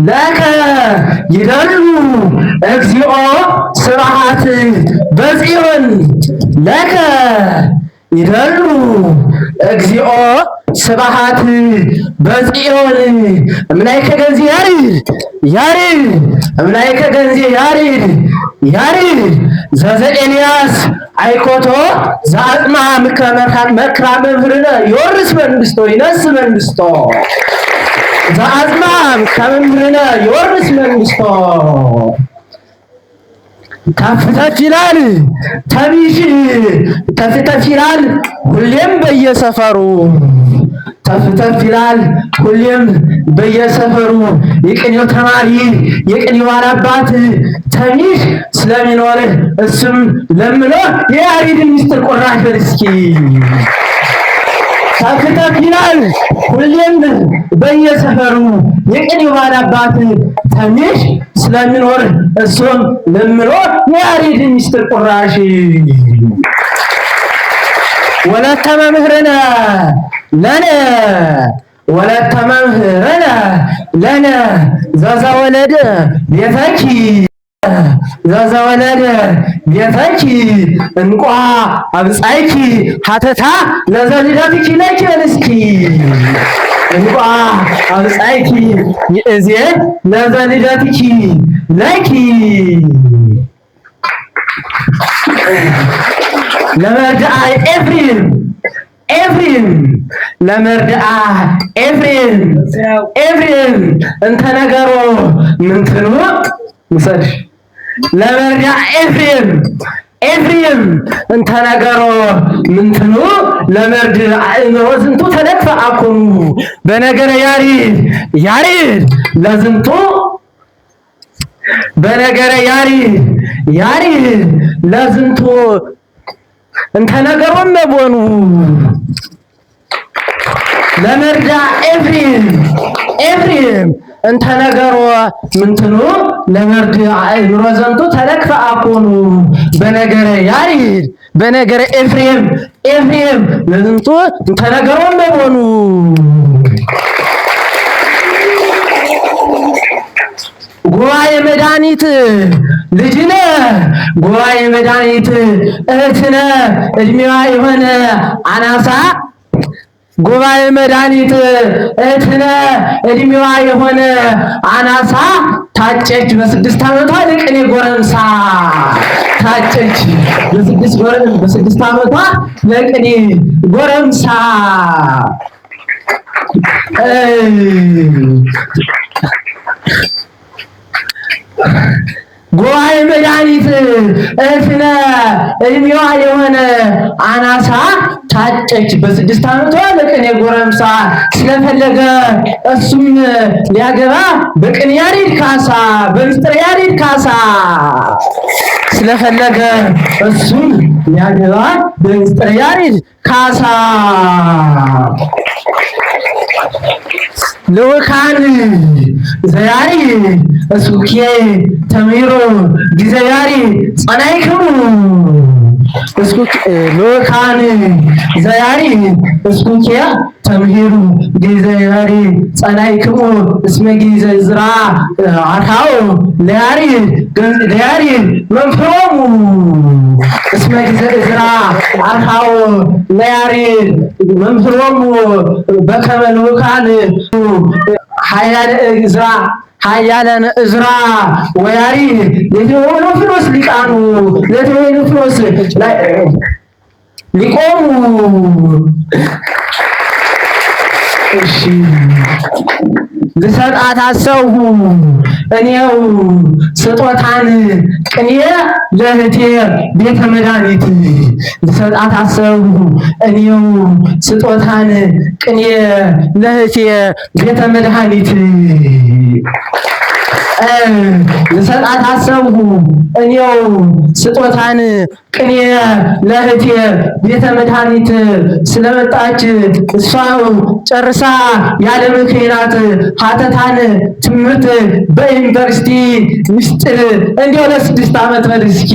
ለከ ይደሉ እግዚኦ ስብሐት በጽዮን ለከ ይደሉ እግዚኦ ስብሐት በጽዮን እምናይከ ገንዜ ያሬድ እምናይከ ገንዜ ያሬድ ዘዘ ኤልያስ አይኮቶ ዘአጽማ መክራ መምህርነ ይወርስ መንግስቶ ይነስ መንግስቶ ዘአጽማ ከመምህርነ ይወርስ መንግስቶ ከፍተፍ ይላል ተቢሽ ተፍተፍ ይላል ሁሌም በየሰፈሩ ተፍተፍ ይላል ሁሌም በየሰፈሩ የቅኔው ተማሪ የቅኔው ባላባት ተቢሽ ስለሚኖር እሱም ለምኖ የያሬድን ምስጢር ቁራሽ እስኪ ተፍተፍ ይላል ሁሌም በየሰፈሩ የቅኔው ባላባት ተቢሽ ስለሚኖር እሱም ለምኖ የያሬድን ምስጢር ቁራሽ ወለተ መምህርነ ለነ ወለተ መምህርነ ለነ ዘዘወለደ ቤተኪ ዘዘወለደ ቤተኪ እንቋ አብጻይኪ ሀተታ ለዘልደትኪ ለኪ እስኪ እንቋ አብጻይኪ ይእዜ ለዘልደትኪ ለኪ ለመርድአ ኤፍሬም ለመርድአ ኤፍሬም እንተ ነገሮ ምንትኑ ውሰድ ለመርድአ ኤፍሬም እንተ ነገሮ ምንትኑ ለመርድአ አእምሮ ዝንቱ ተለክፈ አኩኑ በነገረ ያሬድ ለዝንቱ በነገረ ያሬድ ለዝንቱ እንተ ነገሮም ቦኑ ለመርድአ ኤፍሬም እንተ ነገሮ ምንትኑ ለመርድአ አእምሮ ዘንቱ ተለክፈ አኮኑ በነገረ ያሬድ በነገረ ኤፍሬም ለዝንቱ እንተ ነገሮም ቦኑ ጉባኤ መድኃኒት ልጅነ ጉባኤ መድኃኒት እህትነ እድሜዋ የሆነ አናሳ ጉባኤ መድኃኒት እህትነ እድሜዋ የሆነ አናሳ ታጨች በ6 ዓመቷ ለቅኔ ጎረምሳ ታጨች በ6 ዓመቷ ለቅኔ ጎረምሳ ጉባኤ መድኃኒት እህትነ እድሜዋ የሆነ አናሳ ታጨች በ6 ዓመቷ ለቅኔ ጎረምሳ ስለፈለገ እሱም ሊያገባ በቅኔ ያሬድ ካሳ በምስጢረ ያሬድ ካሳ ስለፈለገ እሱም ሊያገባ በምስጢረ ያሬድ ካሳ ልኡካን ዘያሬድ እስኩኬ ተምሂሮ ጊዜ ያሬድ ጸናይክሙ ልኡካን ዘያሬድ እስኩኬ ተምሂሩ ጊዜ ያሬድ ጸናይክሙ እስመ ጊዜ ዕዝራ አርሃው ለያሬድ መንፈሮሙ እስመ ጊዜ ዕዝራ አርሃው ለያሬድ መንፈሮሙ በከመ ልኡካን ኃያላነ ዕዝራ ወያሬድ ለቴዎፍሎስ ሊቃኑ ለቴዎፍሎስ ሊቆሙ እሺ ልሰጣት አሰብሁ እኔው ስጦታን ቅኔ ለእህቴ ቤተ መድኃኒት ልሰጣት አሰብሁ እኔው ስጦታን ቅኔ ለእህቴ ቤተ መድኃኒት ልሰጣት አሰብሁ እኔው ስጦታን ቅኔ ለእህቴ ቤተ መድኃኒት ስለመጣች እሷው ጨርሳ ያለ ምክንያት ሀተታን ትምህርት በዩኒቨርሲቲ ምስጢር እንዲያው ለ6 ዓመት በል እስኪ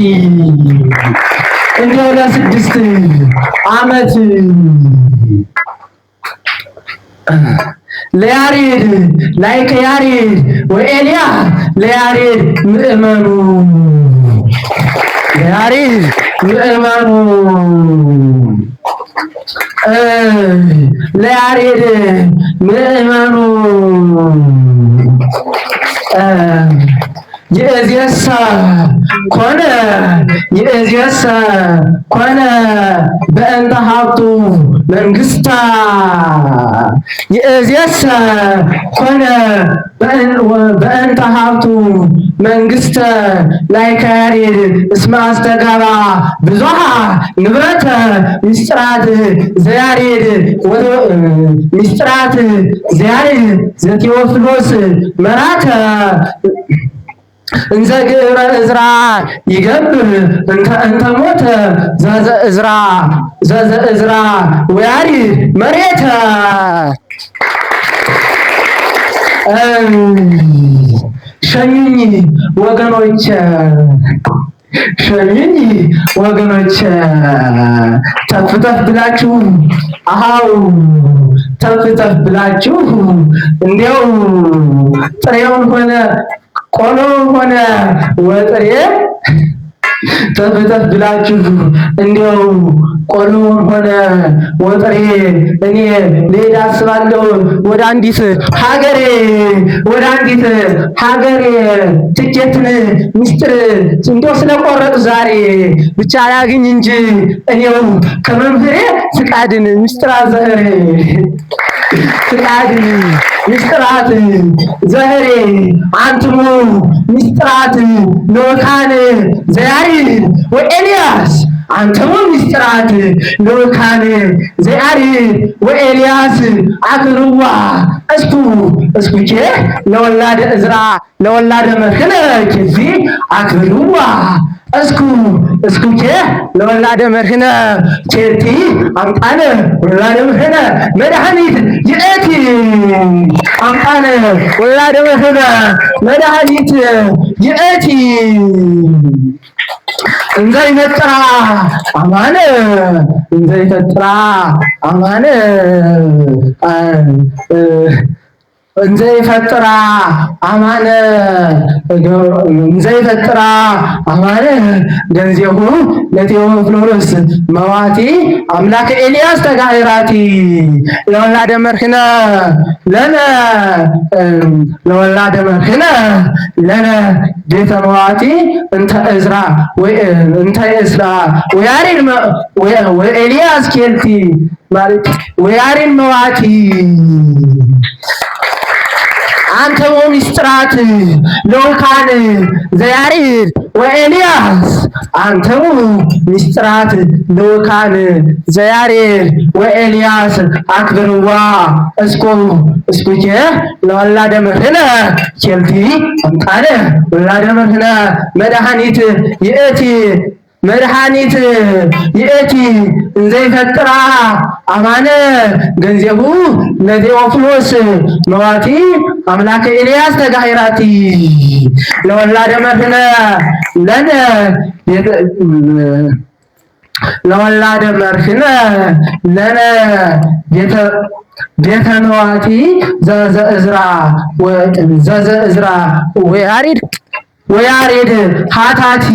እንዲያው ለ6 ዓመት ለያሬድ ላይከ ያሬድ ወኤልያስ ለያሬድ ምእመኑ ለያሬድ ምእመኑ ለያሬድ ምእመኑ ይእዜሰ ኮነ በእንተ ሀብቱ መንግስታ ይእዜሰ ኮነ በእንተ ሀብቱ መንግስተ ላይከ ያሬድ እስመ አስተጋባ ብዙኃ ንብረተ ምስጢራት ዘያሬድ ምስጢራት ዘያሬድ ዘቴዎፍሎስ መራተ እንዘ ግብረ ዕዝራ ይገብር እንተ ሞተ ዘእዝራ ወያሬድ መሬተ ሸኙኝ ወገኖች ተፍ ብላችሁ ተፍ ብላችሁ እንዲያው ጥሬውን ሆነ ቆሎውን ሆነ ወጥሬ ተፍ ብላችሁ እንዲያው ቆሎውን ሆነ ወጥሬ እኔ ልሄድ አስባለሁ ወደ አንዲት ሀገሬ ትኬትን ምስጢር እንዲያው ስለቆረጡ ዛሬ ብቻ ያግኝ እንጂ እኔው ከመምህሬ ፍቃድን ምስጢራት ዘህሬ ፍቃድን ምስጢራት ዘህሬ አንትሙ ምስጢራት ሎካን ዘያሬድ ወኤልያስ አንተሙ ምስጢራት ሎካን ዘያሬድ ወኤልያስ አክሩዋ እስኩቼ ለወላደ ዕዝራ ለወላደ መክነ ኪዚ አክሩዋ እስኩቼ ለወላደ መርህነ ቼቲ አምጣነ ወላደ መርህነ መድኃኒት ይእቲ አምጣነ ወላደ መርህነ መድኃኒት ይእቲ እንዘ ይፈጥራ አማነ እንዘ ይፈጥራ አማነ ገንዜሁ ለቴዎፍሎስ መዋቲ አምላከ ኤልያስ ተጋይራቲ ለወላደ መርህነ ለነ ቤተ መዋቲ እንተ ዕዝራ ወያሬድ ወኤልያስ ኬልቲ ማለት ወያሬድ መዋቲ አንተሙ ምስጢራት ሎካን ዘያሬድ ወኤልያስ አንተሙ ምስጢራት ሎካን ዘያሬድ ወኤልያስ አክብርዋ እስኩቼ ለወላደ መርህነ ኬልቲ አምጣነ ወላደ መርህነ መድኃኒት ይእቲ እንዘ ይፈጥራ አማነ ገንዜቡ ለቴዎፍሎስ መዋቲ አምላከ ኤልያስ ተጋይራቲ ለወላደ መርህነ ለነ ቤተ መዋቲ ዘእዝራ ወያሬድ ሀታቲ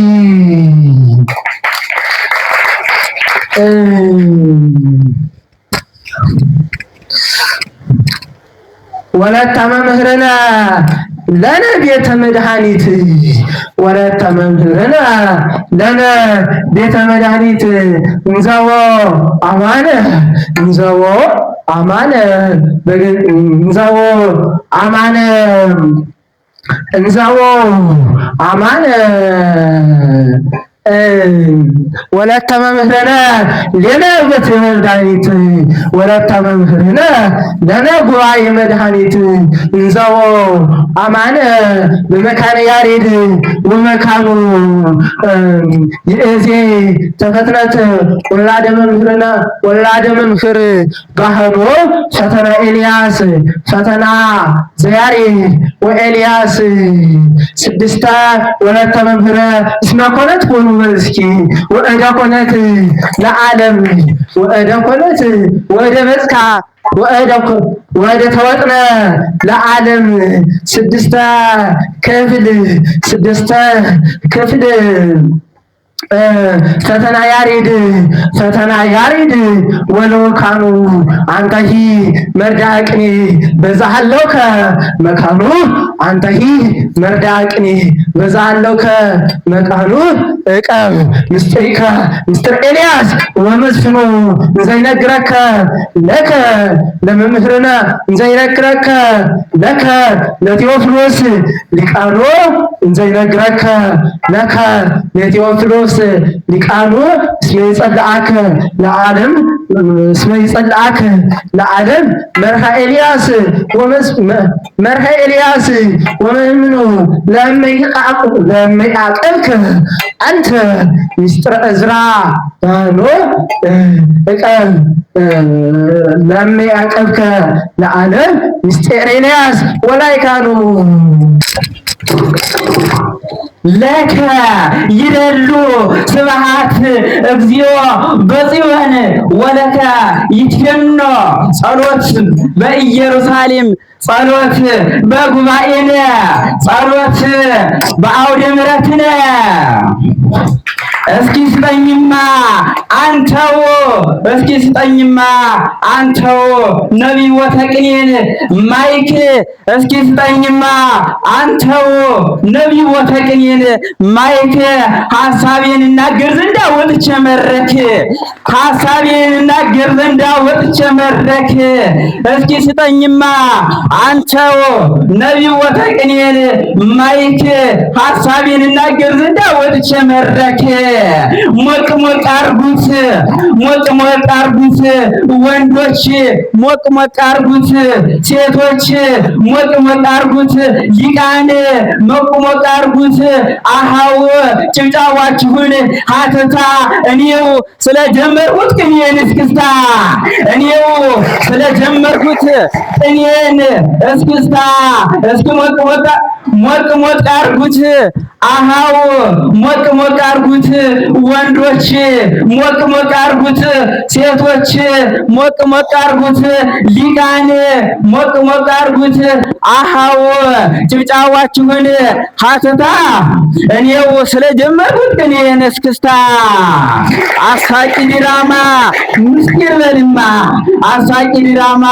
ወለተ መምህርነ ለነ ቤተ መድኃኒት ለነ ቤተ መድኃኒት እንዘዎ አማነ ወለተ መምህርነ ለነ ቤተ መድኃኒት ለነ ጉባኤ መድኃኒት እንዘዎ አማነ በመካነ ያሬድ ወመካኑ ይእዜ ተፈትነት ወላደ መምህር ባህሮ ፈተና ኤልያስ ፈተና ዘያሬድ ወኤልያስ ስድስተ ወለተ መምህር እስመ ኮነት ሆኑ መስኪ ወእደ ኮነት ለዓለም ወእደ ኮነት ወደ መጽካ ወደ ተወጥነ ለዓለም ስድስተ ክፍል ፈተና ያሬድ ወለወካኑ አንተሂ መርዳቅኒ በዛሃለውከ መካኑ አንተሂ መርዳቅኒ በዛሃለውከ መካኑ እቀብ ምስጢር ኤልያስ ወመስፍኑ እንዘይነግረከ ለከ ለመምህርነ እንዘይነግረከ ለከ ለቴዎፍሎስ ሊቃኖ እንዘይነግረከ ለከ ለቴዎፍሎስ ሊቃኑ እስመ ይጸልአከ ለዓለም መርሃ ኤልያስ ወመምኑ ለመያቀብከ አንተ ምስጢረ ዕዝራ ባኖ እቀብ ለመያቀብከ ለዓለም ምስጢረ ኤልያስ ወላይካኑ ለከ ይደሉ ስብሐት እግዚኦ በጽዮን ወለከ ይትፌኖ ጸሎት በኢየሩሳሌም ጸሎት በጉባኤነ ጸሎት በአውደ ምሕረትነ እስኪ ስጠኝማ አንተው ነቢይ ወተቅኔን ማይክ እስኪ ስጠኝማ አንተው ነቢይ ወተቅኔን ማይክ ሐሳቤን እናገር ዘንድ ወጥቼ መድረክ እስኪ ስጠኝማ አንተው ነቢይ ወተቅኔን ማይክ ሐሳቤን እናገር ዘንድ ወጥቼ መድረክ ሞቅ ሞቅ አርጉት ወንዶች ሞቅ ሞቅ አርጉት ሴቶች ሞቅ ሞቅ አርጉት ሊቃን ሞቅ ሞቅ አርጉት አሃው ጭብጨባችሁን ሀተታ እኔው ስለጀመርኩት ቅኔን እስክስታ እስኪ ሞቅ አርጉት አሃው ሞቅ ሞቅ አርጉት ወንዶች ሞቅ ሞቅ አርጉት ሴቶች ሞቅ ሞቅ አርጉት ሊቃን ሞቅ ሞቅ አርጉት አሃው ጭብጨባችሁን ሀተታ እኔው ስለጀመርኩት ቅኔን እስክስታ አሳቂ ዲራማ ምስጢር በልማ አሳቂ ዲራማ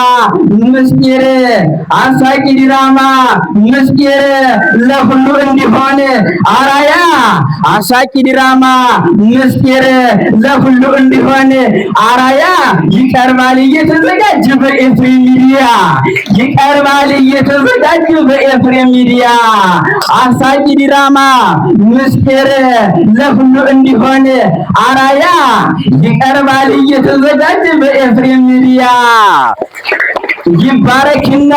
ምስጢር ለሁሉ እንዲሆን አራያ አሳቂ ዲራማ ምስጢር ለሁሉ እንዲሆን አራያ ይቀርባል እየተዘጋጀ በኤፍሬም ሚዲያ አሳቂ ዲራማ ምስጢር ለሁሉ እንዲሆን አራያ ይቀርባል እየተዘጋጀ በኤፍሬም ሚዲያ ይባረክና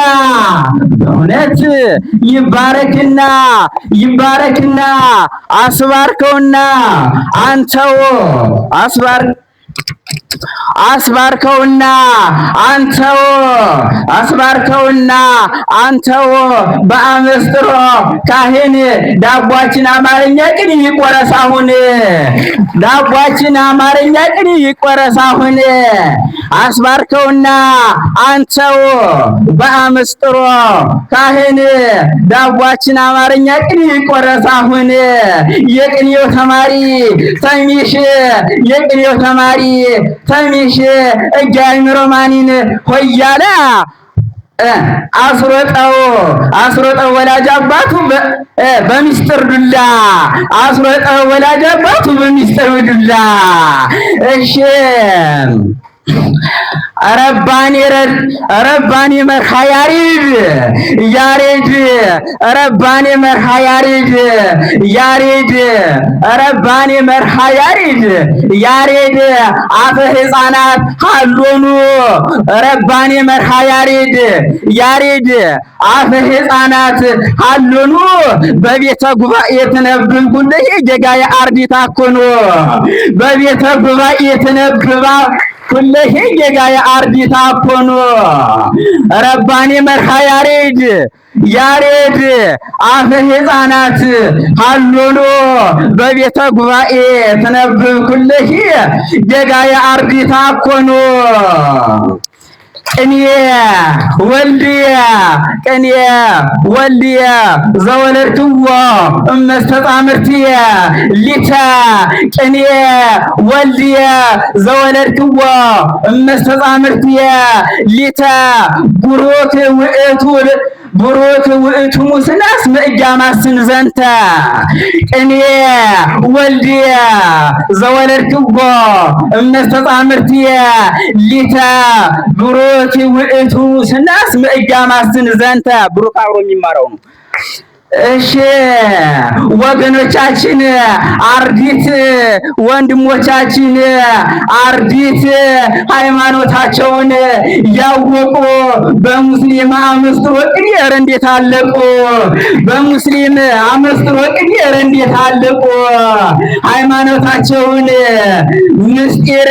በእውነት ይባረክና አስባርከውና አንተው አስባርከውና አንተው በአመስጥሮ ካህን ዳቧችን አማርኛ ቅኔ ይቆረሳሁን አስባርከውና አንተው በአመስጥሮ ካህን ዳቧችን አማርኛ ቅኔ ይቆረሳሁን የቅኔው ተማሪ ተሚሽ እጃይምሮ ማኒን ሆያላ አስሮጠው ወላጅ አባቱ በሚስጥር ዱላ እሺ ረባኔ መርሃ ያሬድ ረባኔ መርሃ ያሬድ አፈ ሕፃናት ሃሎኑ ረባኔ መርሃ ያሬድ አፈ ሕፃናት ሃሎኑ በቤተ ጉባኤ ተነብብ ሁሌ ጀጋየ አርዲታ ኮኖ በቤተ ጉባኤ ተነብባ ኩለሄ ጌጋየ አርዲት አኮኑ ረባኔ መርሃ ያሬድ አፈ ሕፃናት ሃሎሎ በቤተ ጉባኤ ተነብብ ኩለሄ ጌጋየ አርዲት አኮኑ ቅኔ ወልድየ ዘወለድክዎ እመስተጻምርትየ ሊተ ቅኔ ወልድየ ዘወለድክዎ እመስተጻምርትየ ሊተ ቡሩክ ውእቱ ሙስና እስመ ኢያማስን ዘንተ ቅኔ ወልድየ ዘወለድክዎ እመስተጻምርትየ ሊተ ቡሩክ ውእቱ ሙስና እስመ ኢያማስን ዘንተ ቡሩክ አብሮ የሚማረው ነው። እሺ ወገኖቻችን አርዲት ወንድሞቻችን አርዲት ሃይማኖታቸውን ያወቁ በሙስሊም አመስጥሮ ቅኔ ኧረ እንዴት አለቁ! በሙስሊም አመስጥሮ ቅኔ ኧረ እንዴት አለቁ! ሃይማኖታቸውን ምስጢር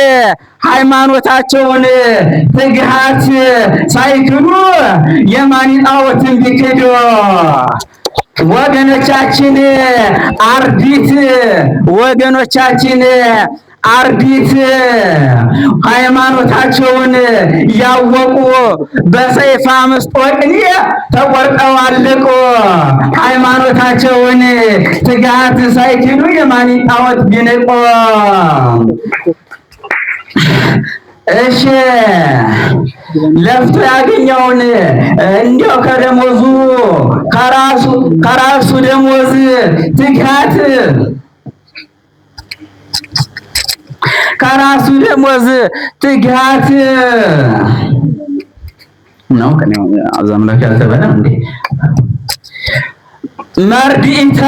ሃይማኖታቸውን ትግሃት ሳይክዱ የማን ጣዖትን ቢክዱ ወገኖቻችን አርዲት ሃይማኖታቸውን ያወቁ በሰይፍ አመስጦ ቅኔ ተቆርጠው አለቁ። ሃይማኖታቸውን ትጋት ሳይክዱ የማን ጣዖት ቢንቁ እሺ ለፍቶ ያገኘውን እንዲያው ከደሞዙ ከራሱ ደሞዝ ትጋት ከራሱ ደሞዝ ትጋት ነው ከነው አዛምላክ ያልተበለም እንዴ መርዲኢተ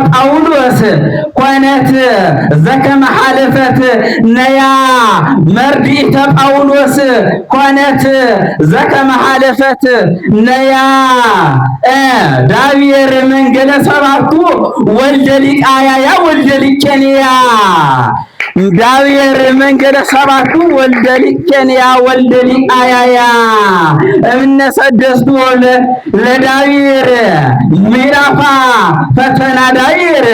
ጳውሎስ ኮነት ዘከመ ሐለፈት ነያ መርዲኢተ ጳውሎስ ኮነት ዘከመ ሐለፈት ነያ ዳዊር መንገለ ሰባቱ ወልደ ሊቃያ ወልደ ሊቄንያ ዳዊር መንገለ ሰባቱ ወልደ ሊቄንያ ወልደ ሊቃያ እምነሰደስቱ ለዳዊር ምዕራፋ ፈተና ዳዊር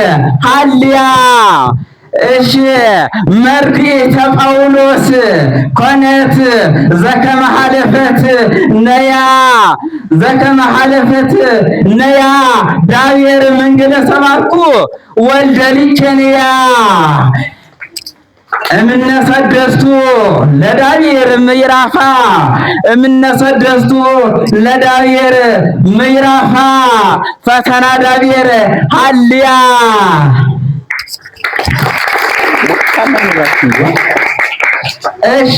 ሀልያ እሺ መርዲኢተ ጳውሎስ ኮነት ዘከመ ሐለፈት ነያ ዳዊር መንገለ ሰባቱ ወልደ ሊቄንያ እምነሰደስቱ ለዳዊር ምዕራፋ ፈተና ዳዊር ሀልያ እሺ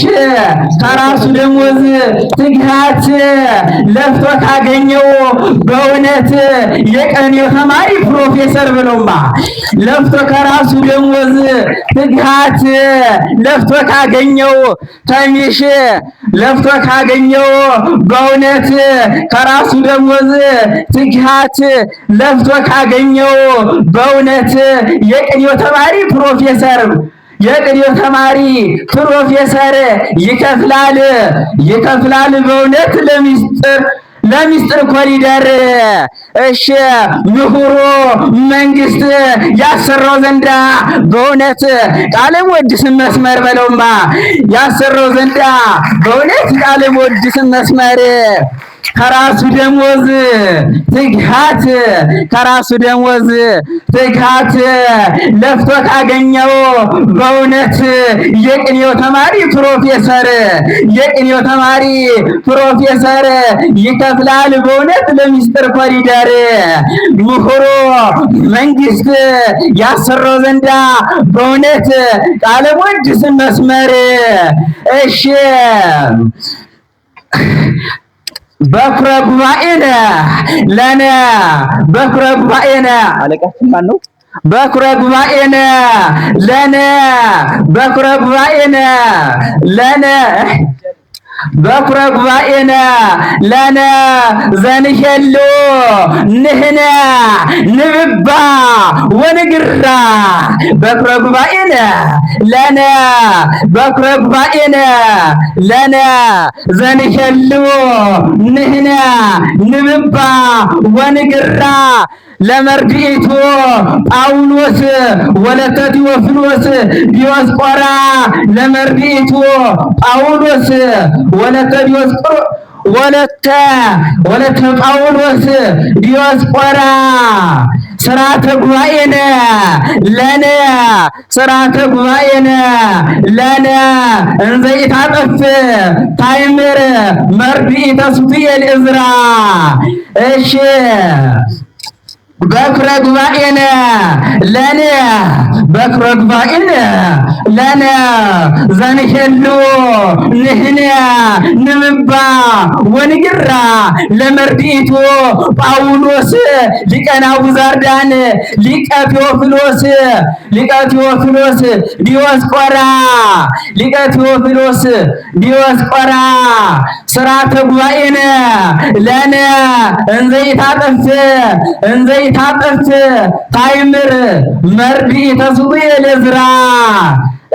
ከራሱ ደሞዝ ትጋት ለፍቶ ካገኘው በእውነት የቀኔው ተማሪ ፕሮፌሰር ብለውማ ለፍቶ ከራሱ ደሞዝ ትጋት ለፍቶ ካገኘው ተሚሽ ለፍቶ ካገኘው በእውነት ከራሱ ደሞዝ ትጋት ለፍቶ ካገኘው በእውነት የቀኔው ተማሪ ፕሮፌሰር ይከፍላል በእውነት ለሚስጥር ኮሪደር እሺ ምሁሩ መንግስት ያሰራው ዘንዳ በእውነት ቃለ ወድስን መስመር በለውማ ያሰራው ዘንዳ በእውነት ቃለ ወድስን መስመር ከራሱ ደሞዝ ትጋት ለፍቶ ካገኘው በእውነት የቅኔው ተማሪ ፕሮፌሰር ይከፍላል በእውነት ለሚስጥር ኮሪደር ምሁሩ መንግስት ያሰራው ዘንዳ በእውነት ቃለ ወድስን መስመር እሺ በኩረ ጉባኤነ አለቃችን ማን ነው? በኩረ ጉባኤነ ለነ በኩረ ጉባኤነ ለነ ዘንሄሎ ንሕነ ንብባ ወንግራ በኩረ ጉባኤነ ለነ በኩረ ጉባኤነ ለነ ዘንሄሎ ንሕነ ንብባ ወንግራ ለመርድኢቱ ጳውሎስ ወለተ ቴዎፍሎስ ዲዮስቆራ ለመርድኢቱ ጳውሎስ ወለተ ጳውሎስ ዲዮስቆራ ስርዓተ ጉባኤነ ለነ ስርዓተ ጉባኤነ ለነ እንዘ ኢታጠፍ ታይምር መርድኢተ ሱቱኤል ዕዝራ። እሺ በኩረ ጉባኤነ ለነ በኩረ ጉባኤነ ለነ ዘንሄሎ ንሕነ ንብባ ወንግራ ለመርድኢቱ ጳውሎስ ሊቀ ናቡዛርዳን ሊቀ ቴዎፍሎስ ዲዮስቆራ ሊቀ ቴዎፍሎስ ዲዮስቆራ ስርዓተ ጉባኤነ ለነ እንዘ ኢታጠፍ ታይምር መርድኢተ ሱቱኤል ዕዝራ።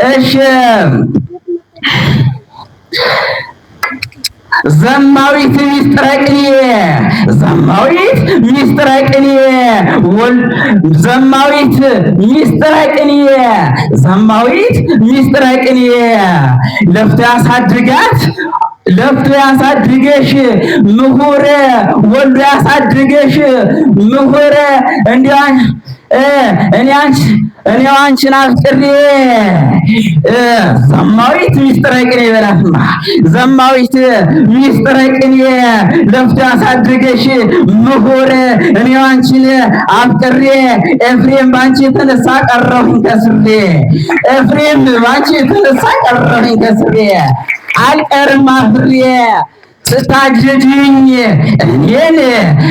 እሺ ዘማዊት ሚስጥረ ቅኔ ዘማዊት ሚስጥረ ቅኔ ዘማዊት ሚስጥረ ቅኔ ዘማዊት ሚስጥረ ቅኔ ለፍቶ ያሳድጋት ለፍቶ ያሳድገሽ ምሁረ ወልዶ ያሳድገሽ ምሁረ እንዲያን እኔ አንቺን አፍቅሬ ዘማዊት ሚስጥረ ቅኔ በላትማ ዘማዊት ሚስጥረ ቅኔ ለፍቶ ያሳድገሽ ምሁር እኔ አንቺን አፍቅሬ ኤፍሬም ባንቺ የተነሳ ቀረሁኝ ከስሬ ኤፍሬም ባንቺ የተነሳ ቀረሁኝ ከስሬ አልቀርም አፍሬ ስታጅጅኝ እኔን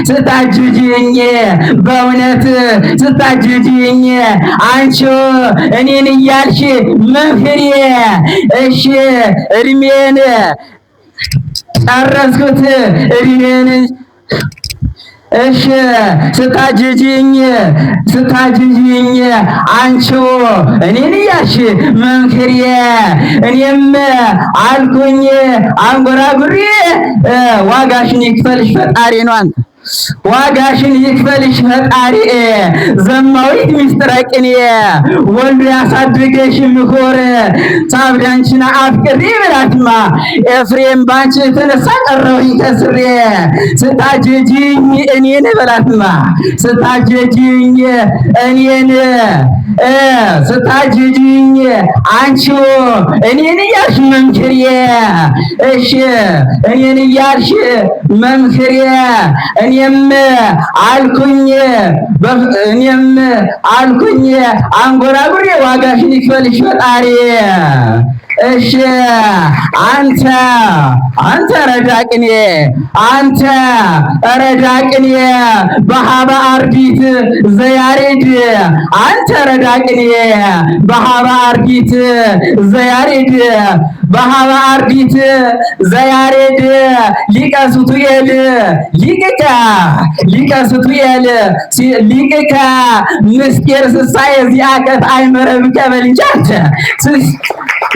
ስታጅጅኝ በእውነት ስታጅጅኝ አንቺ እኔን እያልሽ መፍሬ እሺ እድሜን ጨረስኩት እድሜን እሺ ስታጅጅኝ አንቺው እኔን እያልሽ መንክሬ እኔም አልኩኝ አንጎራጉሬ ዋጋሽን ይክፈልሽ ፈጣሪ ነው አንተ ዋጋሽን ይክፈልሽ ፈጣሪ። ዘማዊት ሚስጥረ ቅኔ ወልዶ ያሳድገሽ ምሁር ሳብዳንቺን አፍቅሬ በላትማ ኤፍሬም ባንቺ የተነሳ ቀረሁኝ ከስሬ ስታጅጅኝ እኔን በላትማ ስታጅጅኝ እኔን ስታጅጅኝ አንቺው እኔን እያልሽ መምክሬ እሺ እኔን እያልሽ መምክሬ እኔም አልኩኝ አንጎራጉሬ ዋጋሽን ይክፈልሽ ፈጣሪ። እሺ አንተ ረዳቅኔ ረዳቅኔ በሃበ አርዲት ዘያሬድ አንተ ረዳቅኔ በሃበ አርዲት ዘያሬድ በሃበ አርዲት ዘያሬድ ሊቀ ሱቱኤል ሊቀ ምስጢር ስሳየ ዚአከ ተአምረ ብከ በልንጃት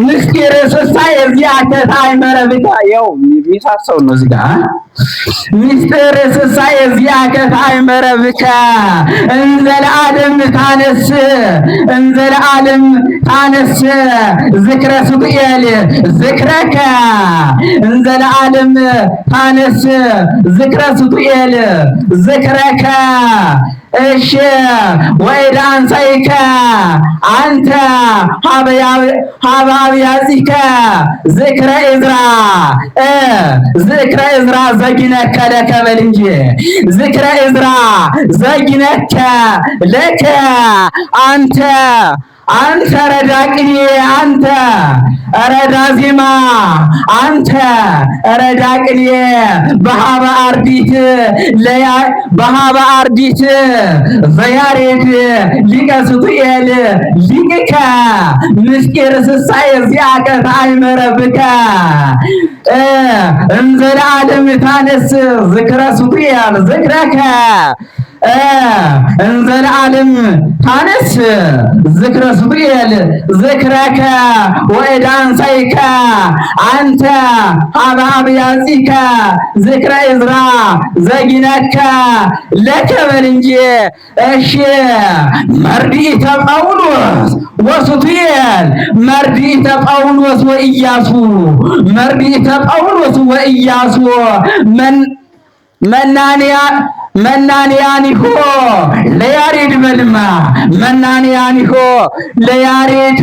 ምስጢር ስሳየ ዚአከ ተአምረ ብከ ያው የሚሳሰው ነው እዚህ ጋር ምስጢር ስሳየ ዚአከ ተአምረ ብከ እንዘ ለዓለም ታነስ ዝክረ ሱቱኤል ዝክረከ እንዘ ለዓለም ታነስ ዝክረ ሱቱኤል ዝክረከ። እሺ ወይዳ አንሳይከ አንተ ሀባብያዚከ ዝክረ ዕዝራ ዘጊነከ ለከ በል እንጂ ዝክረ ዕዝራ ዘጊነከ ለከ አንተ ረዳቅኔ አንተ ረዳ ዜማ አንተ ረዳቅኔ በሃበ አርዲት ዘያሬድ ሊቀ ሱቱኤል ሊቅከ ምስጢር ስሳየ ዚአከ ተአምረ ብከ እንዘ ለዓለም ታነስ ዝክረ ሱቱኤል ዝክረከ እንዘ ለዓለም ታነስ ዝክረ ሱቱኤል ዝክረከ ወእዳንሳይከ አንተ ሀበ አብያጺከ ዝክረ ዕዝራ ዘጊነከ ለከ በል እንጂ። እሺ መርድኢተ ጳውሎስ ወሱቱኤል መርድኢተ ጳውሎስ ወኢያሱ መርድኢተ ጳውሎስ ወኢያሱ መናንያኒሆ ለያሬድ በልማ መናንያኒሆ ለያሬድ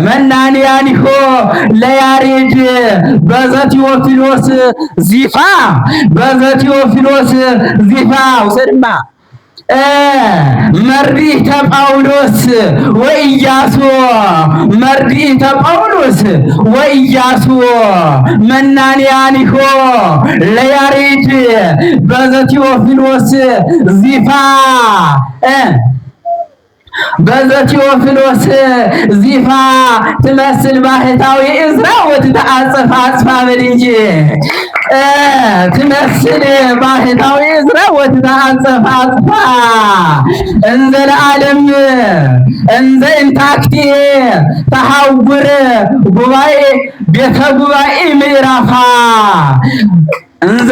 መናንያኒሆ ለያሬድ በዘቴዎፊሎስ ዚፋ በዘቴዎፊሎስ ዚፋ ውሰድማ መርድኢተ ጳውሎስ ወኢያሱ መርድኢተ ጳውሎስ ወኢያሱ መናንያኒሆ ለያሬድ በዘቴዎፊሎስ ዚፋ በዘቴዎፊሎስ ዚፋ ትመስል ባህታዊ ዕዝራ ወትተአጸፍ አጽፋ በል እንጂ ትመስል ባህታዊ ዕዝራ ወትተአጸፍ አጽፋ እንዘ ለዓለም እንዘ እንታክቲ ተሐውር ጉባኤ ቤተ ጉባኤ ምዕራፋ እንዘ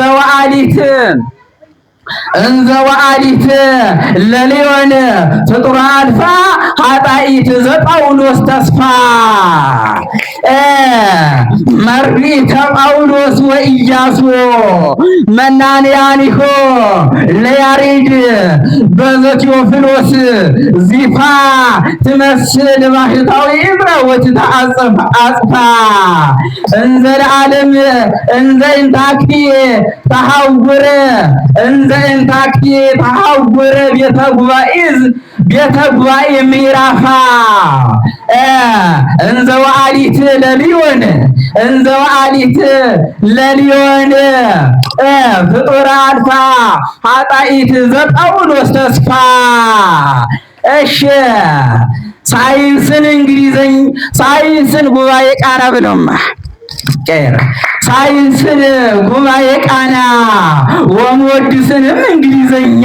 ወአሊት ለሊዮን ፍጡር አልፋ ኃጣኢት ዘጳውሎስ ተስፋ መርድኢተ ጳውሎስ ወኢያሱ መናንያኒሆ ለያሬድ በዘቴዎፊሎስ ዚፋ ትመስል ባህታዊ ዕዝራ ወትተአጸፍ አጽፋ እንዘ ለዓለም እንዘ እንታክቲ ተሐውር እንዘ እንታክቲ ተሐውር ቤተ ጉባኤ ምዕራፋ እንዘ ወአሊት ለሊዮን እንዘ ወአሊት ለሊዮን ፍጡር አልፋ ኃጣኢት ዘጳውሎስ ተስፋ። እሺ ሳይንስን ጉባኤ ቃና ብለውማ ሳይንስን ጉባኤ ቃና ወመወድስንም እንግሊዘኛ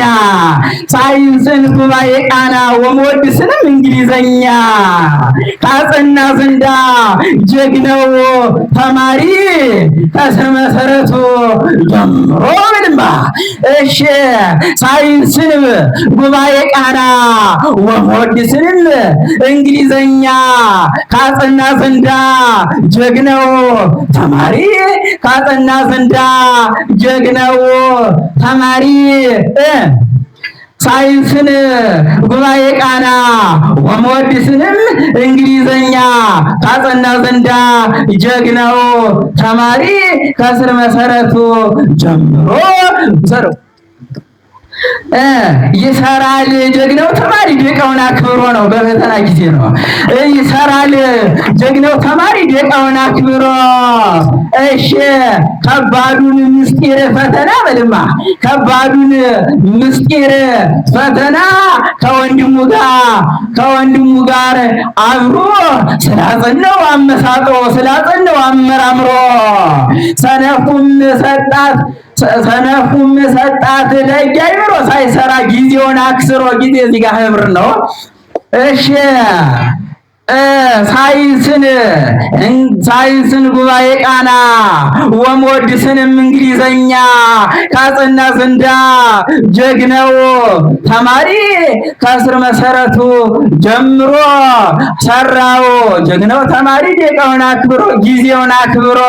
ሳይንስን ጉባኤ ቃና ወመወድስንም እንግሊዘኛ ካጸና ዘንዳ ጀግናው ተማሪ ከስር መሰረቱ ጀምሮ ምንማ። እሺ ሳይንስን ጉባኤ ቃና ወመወድስንም እንግሊዘኛ ካጸና ዘንዳ ጀግናው ተማሪ ካጸና ዘንዳ ጀግናው ተማሪ ሳይንስን ጉባኤ ቃና ወመወድስንም እንግሊዘኛ ካጸና ዘንዳ ጀግናው ተማሪ ከስር መሰረቱ ጀምሮ ዘረው ይሰራል። ጀግናው ተማሪ ደቂቃውን አክብሮ ነው። በፈተና ጊዜ ነው ይሰራል። ጀግናው ተማሪ ደቂቃውን አክብሮ እሺ ከባዱን ምስጢር ፈተና በልማ ከባዱን ምስጢር ፈተና ከወንድሙ ጋር አብሮ ስላጸነው አመሳጥሮ ስላጸነው አመራምሮ ሰነፉም ሰጣት ለእግዚአብሔር ሳይሰራ ጊዜውን አክስሮ ጊዜ እዚህ ጋር ህብር ነው። እሺ ሳይንስን ጉባኤ ቃና ወመወድስንም እንግሊዘኛ ካጸና ዘንዳ ጀግናው ተማሪ ከስር መሰረቱ ጀምሮ ሰራው። ጀግናው ተማሪ ደቂቃውን አክብሮ ጊዜውን አክብሮ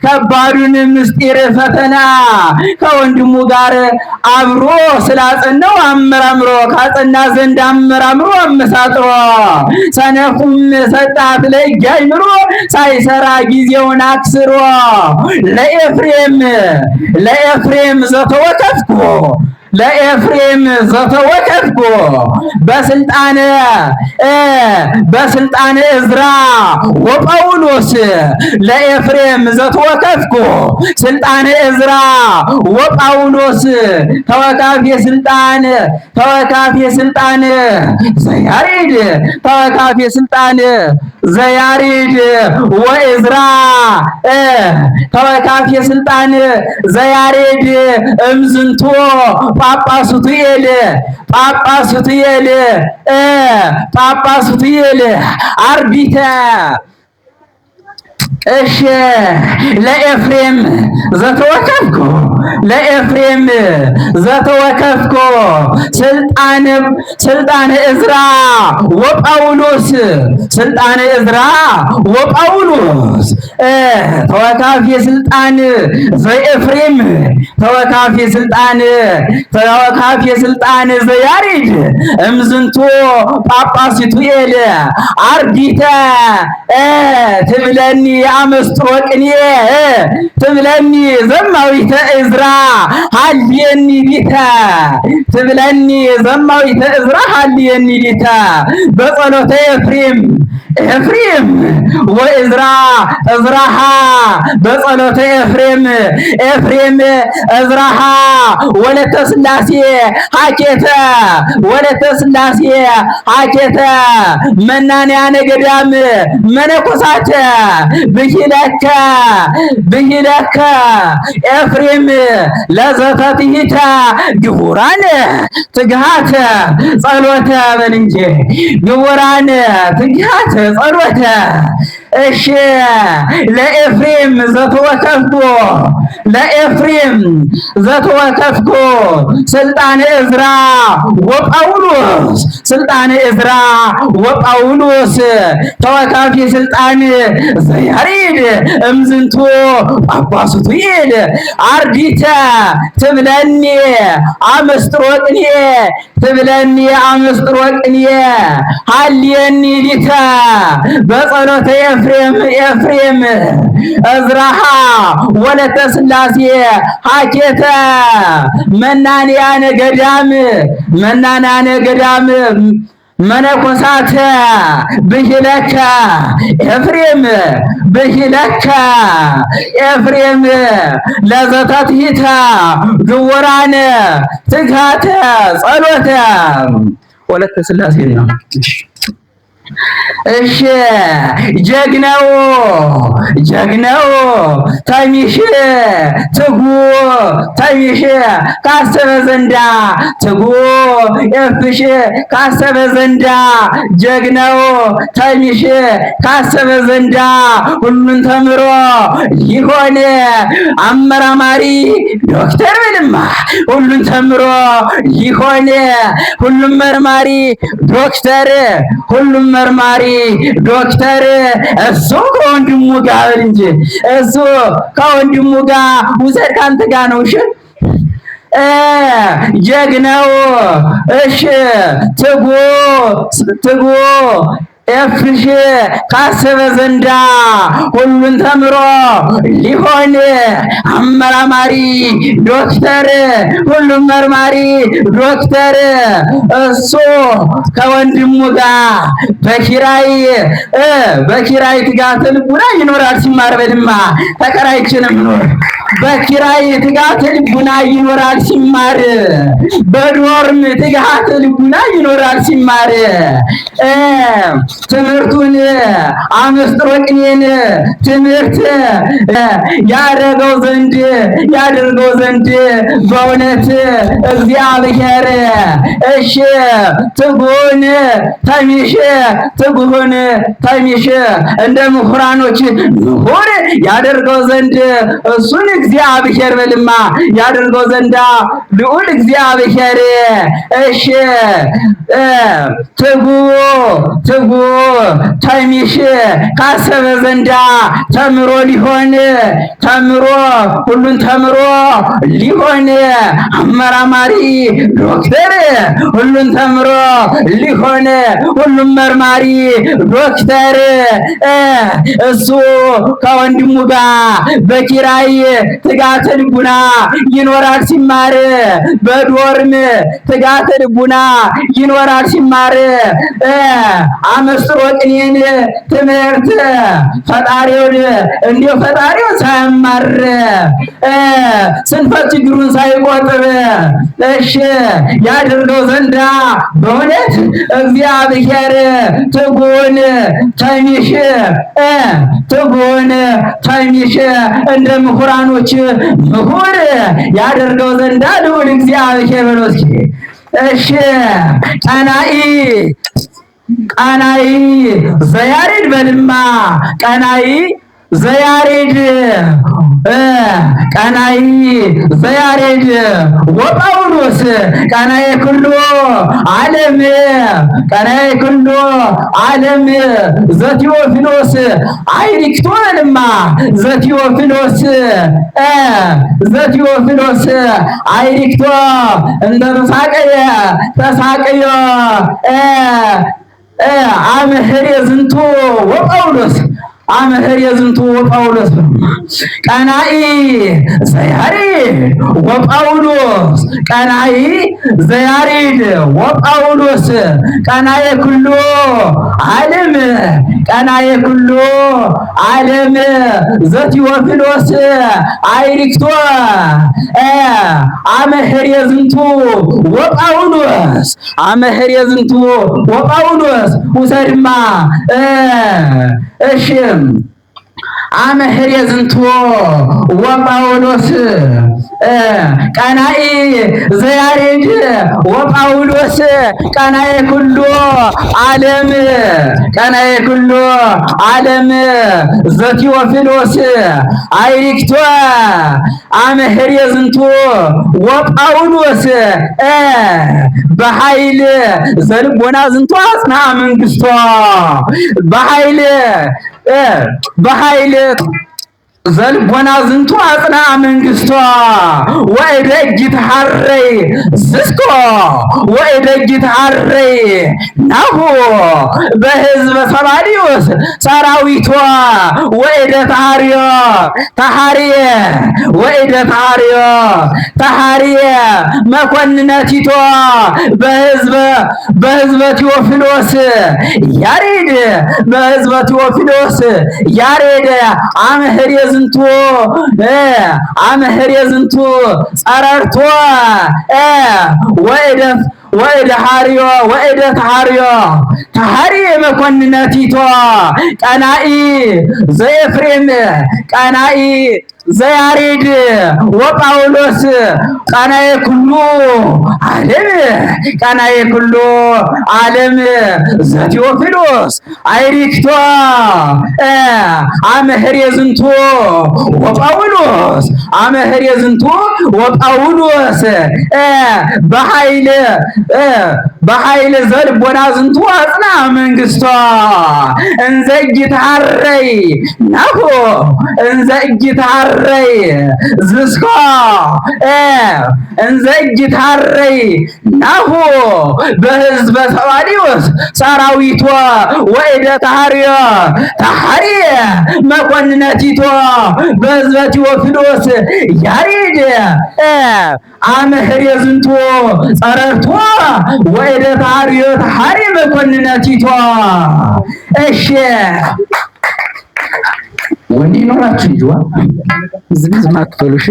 ከባዱን ምስጢር ፈተና ከወንድሙ ጋር አብሮ ስላጸናው አመራምሮ ካጸና ዘንድ አመራምሮ አመሳጥሮ ሰነፉም ሰጣት ለእግዚአብሔር ሳይሰራ ጊዜውን አክስሮ ለኤፍሬም ዘተወከፍኩ ለኤፍሬም ዘተወከፍኩ በስልጣነ ዕዝራ ወጳውሎስ ለኤፍሬም ዘተወከፍኩ ስልጣነ ዕዝራ ወጳውሎስ ተወካፌ ስልጣን ዘያሬድ ተወካፌ ስልጣን ዘያሬድ ወዕዝራ ተወካፌ ስልጣን ዘያሬድ እምዝንቶ ጳጳሱትየል አርቢተ እሺ ለኤፍሬም ዘተወከፍኩ ስልጣነ ዕዝራ ወጳውሎስ ተወካፌ ስልጣን ዘኤፍሬም ተወካፌ ስልጣን ዘያሬድ እምዝንቱ ጳጳሲቱኤል አርዲተ ትብለኒ አመስጥሮ ቅኔ ትብለኒ ዘማዊተ ዕዝራ ሀልየኒ ሊተ ትብለኒ ዘማዊተ ዕዝራ ሀልየኒ ሊተ በጸሎተ ኤፍሬም ዕዝራሃ በጸሎተ ኤፍሬም ዕዝራሃ ወለተ ሥላሴ ሀኬተ መናንያነ ገዳም መነኮሳተ ብሂለከ ኤፍሬም ለዘተትሂተ ግቡራን ትግሃተ ጸሎተ በል እንጂ ግቡራን ትግሃተ ጸሎተ እሺ ለኤፍሬም ዘተወከፍኩ ስልጣነ ዕዝራ ወጳውሎስ ተወካፌ ስልጣን ዘያሬድ እምዝንቱ ጳጳሱትየል አርዲተ ትብለኒ አመስጥሮ ቅኔ ሀልየኒ ሊተ በጸሎተ ኤፍሬም ዕዝራሃ ወለተ ሥላሴ ሀኬተ መናንያነ ገዳም መነኮሳተ ብሂለከ ኤፍሬም ለዘተትሂተ ግውራን ትግሃተ ጸሎተ ወለተ ሥላሴ ነው። እሺ ጀግናው ተሚሽ ካሰበ ዘንዳ ኤፍሽ ካሰበ ዘንዳ ጀግናው ተሚሽ ካሰበ ዘንዳ ሁሉን ተምሮ ሊሆን አመራማሪ ዶክተር ብልማ ሁሉን ተምሮ ሊሆን ሁሉም መርማሪ ዶክተር እሱ ከወንድሙ ጋር እንጂ እሱ ከወንድሙ ጋር ውሰድ ካንተ ጋር ነው። እሺ ጀግናው እሺ ትጉ ኤፍሽ ካሰበ ዘንዳ ሁሉን ተምሮ ሊሆን አመራማሪ ዶክተር ሁሉም መርማሪ ዶክተር እሱ ከወንድሙ ጋር በኪራይ ትጋት ልቡና ይኖራል ሲማር በድማ ተከራይችንም ኖር በኪራይ ትጋት ልቡና ይኖራል ሲማር በዶርም ትጋት ልቡና ይኖራል ሲማር ትምህርቱን አመስጥሮ ቅኔን ትምህርት ያደርገው ዘንድ በእውነት እግዚአብሔር እሺ ትጉን ተሚሽ እንደ ምሁራኖች ምሁር ያደርገው ዘንድ እሱን እግዚአብሔር በልማ ያደርገው ዘንዳ ልዑል እግዚአብሔር እሺ ትጉ ተሚሽ ካሰበ ዘንዳ ሁሉን ተምሮ ሊሆን አመራማሪ ዶክተር ሁሉን ተምሮ ሊሆን ሁሉም መርማሪ ዶክተር እሱ ከወንድሙ ጋር በኪራይ ትጋተ ልቡና ይኖራል ሲማር በዶርም ትጋተ ልቡና ይኖራል ሲማር አመስጥሮ ቅኔን ትምህርት ፈጣሪውን እንዲሁ ፈጣሪውን ሳያማር ስንፈት ችግሩን ሳይቆጥር እሺ ያድርገው ዘንዳ በእውነት እግዚአብሔር ትጉን ተሚሽ ትጉን ተሚሽ እንደ ምሁራኖች ምሁር ያደርገው ዘንዳ ልዑል እግዚአብሔር ብሎ እስኪ እሺ ቀናኢ ዘያሬድ በልማ ቀናኢ ዘያሬድ ቀናኢ ዘያሬድ ወጳውሎስ ቀናኢ ኩሉ ዓለም ቀናኢ ኩሉ ዓለም ዘቴዎፍሎስ አይሪክቶ በልማ ዘቴዎፍሎስ አይሪክቶ እንደ ተሳቀየ አመህር የዝንቱ ወጳውሎስ አመህር የዝንቱ ወጳውሎስ ቀናኢ ዘያሬድ ወጳውሎስ ቀናኢ ዘያሬድ ወጳውሎስ ቀናኢ ኩሉ ዓለም ቀናኢ ኩሉ ዓለም ዘቴዎፍሎስ አይሪክቶ አመህር የዝንቱ ወጳውሎስ አመህር የዝንቱ ወጳውሎስ ውሰድማ እሺ አመህር የዝንቱ ወጳውሎስ ቀናኢ ዘያሬድ ወጳውሎስ ቀናኢ ኩሉ ዓለም ቀናኢ ኩሉ ዓለም ዘቴዎፍሎስ አይሪክቶ አመህር የዝንቱ ወጳውሎስ በኃይል ዘልቦና ዝንቱ አጽና መንግስቶ በኃይል ዘልቦና ዝንቱ አጽና መንግስቷ ወእደጅ ተሐረይ ዝስኮ ወእደጅ ተሐረይ ናሁ በሕዝበ ሰባሊዮስ ሰራዊቷ ወእደ ተሐርዮ ወእደ ተሐርየ መኮንነቲቷ በሕዝበ ቴዎፍሎስ ያሬድ በሕዝበ ቴዎፍሎስ ያሬድ አመህር የዝንቱ አመህር የዝንቱ ጸረርቶ ወእደ ተሐርዮ ተሐርየ መኮንነቲቷ ቀናኢ ዘኤፍሬም ቀናኢ ዘያሬድ ወጳውሎስ ቀናኢ ኩሉ ዓለም ቀናኢ ኩሉ ዓለም ዘቴዎፍሎስ አይሪክቶ አመህር የዝንቱ ወጳውሎስ አመህር የዝንቱ ወጳውሎስ በኃይል ዘልቦና ዝንቱ አጽና መንግስቷ እንዘ ኢይትሐረይ ናሁ እንዘ ኢይትሐረይ ዝስኮ እንዘ ኢይትሐረይ ናሁ በሕዝበ ሰባሊዮስ ሰራዊቷ ወእደ ተሐርዮ መኮንነቲቷ በሕዝበ ቴዎፍሎስ ያሬድ አመህር የዝንቱ ጸረርቶ ወእደ ተሐርዮ መኮንነቲቷ እሺ ወንድ ይኖራችሁ እንጂ ዝም አትበሉሽ።